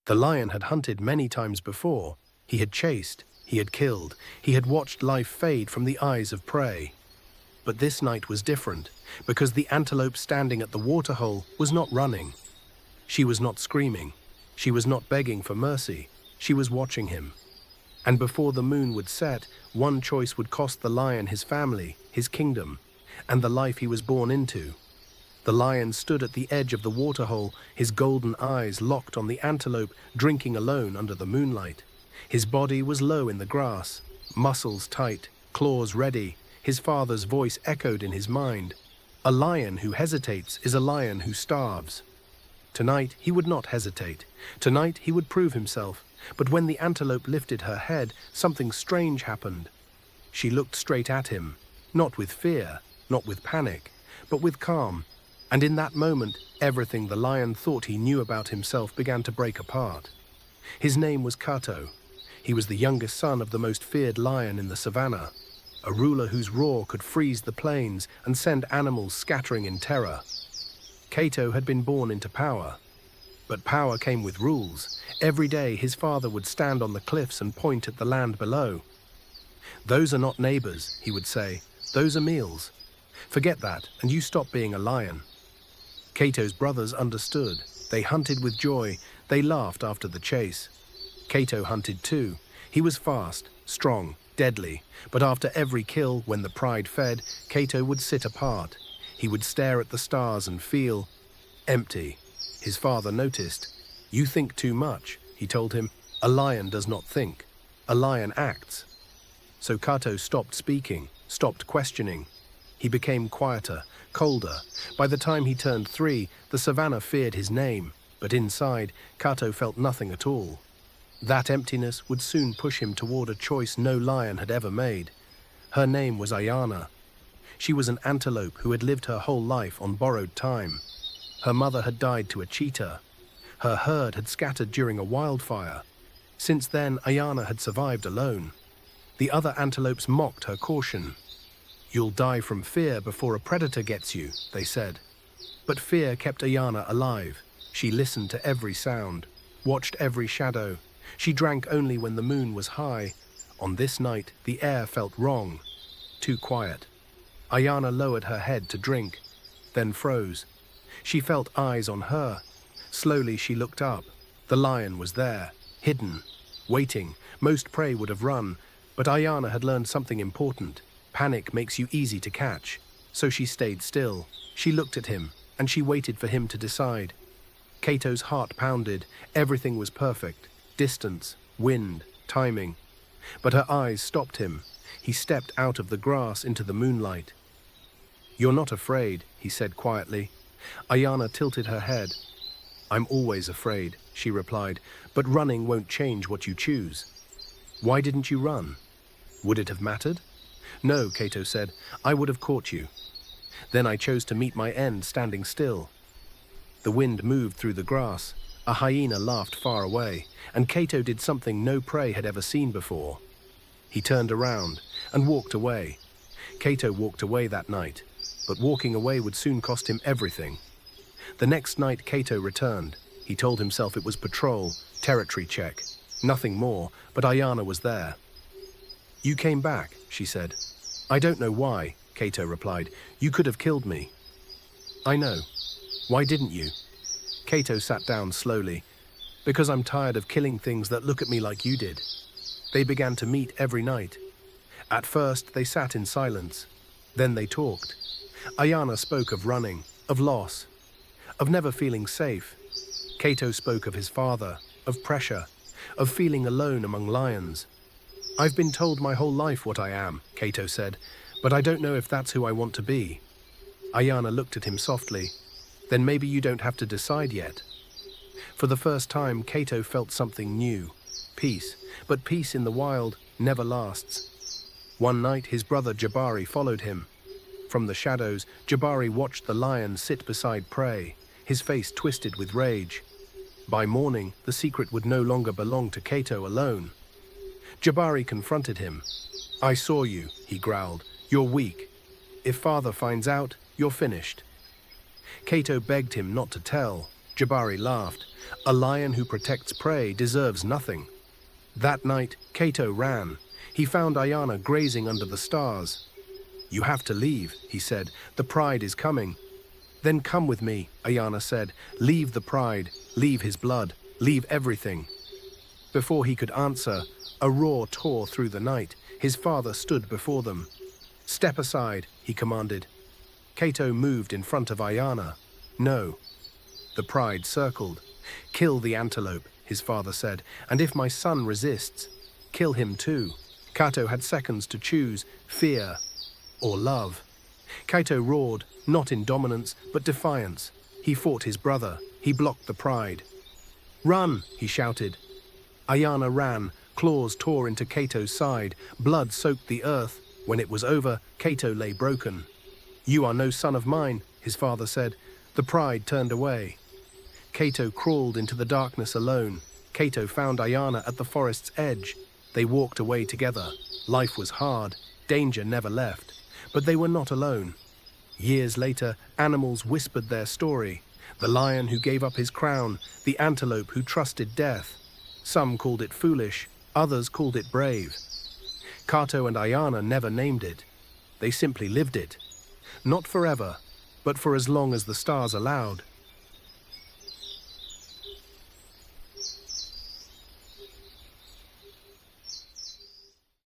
The lion had hunted many times before. He had chased, he had killed, he had watched life fade from the eyes of prey. But this night was different, because the antelope standing at the waterhole was not running. She was not screaming. She was not begging for mercy. She was watching him. And before the moon would set, one choice would cost the lion his family, his kingdom, and the life he was born into. The lion stood at the edge of the waterhole, his golden eyes locked on the antelope drinking alone under the moonlight. His body was low in the grass, muscles tight, claws ready. His father's voice echoed in his mind. A lion who hesitates is a lion who starves. Tonight he would not hesitate. Tonight he would prove himself. But when the antelope lifted her head, something strange happened. She looked straight at him, not with fear, not with panic, but with calm. And in that moment, everything the lion thought he knew about himself began to break apart. His name was Kato. He was the youngest son of the most feared lion in the savannah, a ruler whose roar could freeze the plains and send animals scattering in terror. Kato had been born into power. But power came with rules. Every day his father would stand on the cliffs and point at the land below. "Those are not neighbors," he would say. "Those are meals. Forget that, and you stop being a lion." Kato's brothers understood. They hunted with joy. They laughed after the chase. Kato hunted too. He was fast, strong, deadly. But after every kill, when the pride fed, Kato would sit apart. He would stare at the stars and feel empty. His father noticed. "You think too much," he told him. "A lion does not think. A lion acts." So Kato stopped speaking, stopped questioning. He became quieter, colder. By the time he turned 3, the savannah feared his name, but inside, Kato felt nothing at all. That emptiness would soon push him toward a choice no lion had ever made. Her name was Ayana. She was an antelope who had lived her whole life on borrowed time. Her mother had died to a cheetah. Her herd had scattered during a wildfire. Since then, Ayana had survived alone. The other antelopes mocked her caution. "You'll die from fear before a predator gets you," they said. But fear kept Ayana alive. She listened to every sound, watched every shadow. She drank only when the moon was high. On this night, the air felt wrong, too quiet. Ayana lowered her head to drink, then froze. She felt eyes on her. Slowly she looked up. The lion was there, hidden, waiting. Most prey would have run, but Ayana had learned something important. Panic makes you easy to catch. So she stayed still. She looked at him, and she waited for him to decide. Kato's heart pounded. Everything was perfect. Distance, wind, timing. But her eyes stopped him. He stepped out of the grass into the moonlight. "You're not afraid," he said quietly. Ayana tilted her head. "I'm always afraid," she replied, "but running won't change what you choose." "Why didn't you run? Would it have mattered?" "No," Kato said, "I would have caught you." "Then I chose to meet my end standing still." The wind moved through the grass. A hyena laughed far away, and Kato did something no prey had ever seen before. He turned around and walked away. Kato walked away that night, but walking away would soon cost him everything. The next night Kato returned. He told himself it was patrol, territory check, nothing more, but Ayana was there. "You came back," she said. "I don't know why," Kato replied. "You could have killed me." "I know. Why didn't you?" Kato sat down slowly. "Because I'm tired of killing things that look at me like you did." They began to meet every night. At first, they sat in silence. Then they talked. Ayana spoke of running, of loss, of never feeling safe. Kato spoke of his father, of pressure, of feeling alone among lions. "I've been told my whole life what I am," Kato said, "but I don't know if that's who I want to be." Ayana looked at him softly. "Then maybe you don't have to decide yet." For the first time, Kato felt something new. Peace. But peace in the wild never lasts. One night, his brother Jabari followed him. From the shadows, Jabari watched the lion sit beside prey, his face twisted with rage. By morning, the secret would no longer belong to Kato alone. Jabari confronted him. "I saw you," he growled. "You're weak. If father finds out, you're finished." Kato begged him not to tell. Jabari laughed. A lion who protects prey deserves nothing. That night, Cato ran. He found Ayana grazing under the stars. "You have to leave," he said. "The pride is coming." "Then come with me," Ayana said. "Leave the pride, leave his blood, leave everything." Before he could answer, a roar tore through the night. His father stood before them. "Step aside," he commanded. Cato moved in front of Ayana. "No." The pride circled. "Kill the antelope," his father said, "and if my son resists, kill him too." Cato had seconds to choose fear or love. Cato roared, not in dominance, but defiance. He fought his brother. He blocked the pride. "Run!" he shouted. Ayana ran. Claws tore into Cato's side. Blood soaked the earth. When it was over, Cato lay broken. "You are no son of mine," his father said. The pride turned away. Cato crawled into the darkness alone. Cato found Ayana at the forest's edge. They walked away together. Life was hard. Danger never left. But they were not alone. Years later, animals whispered their story. The lion who gave up his crown, the antelope who trusted death. Some called it foolish, others called it brave. Cato and Ayana never named it. They simply lived it. Not forever, but for as long as the stars allowed.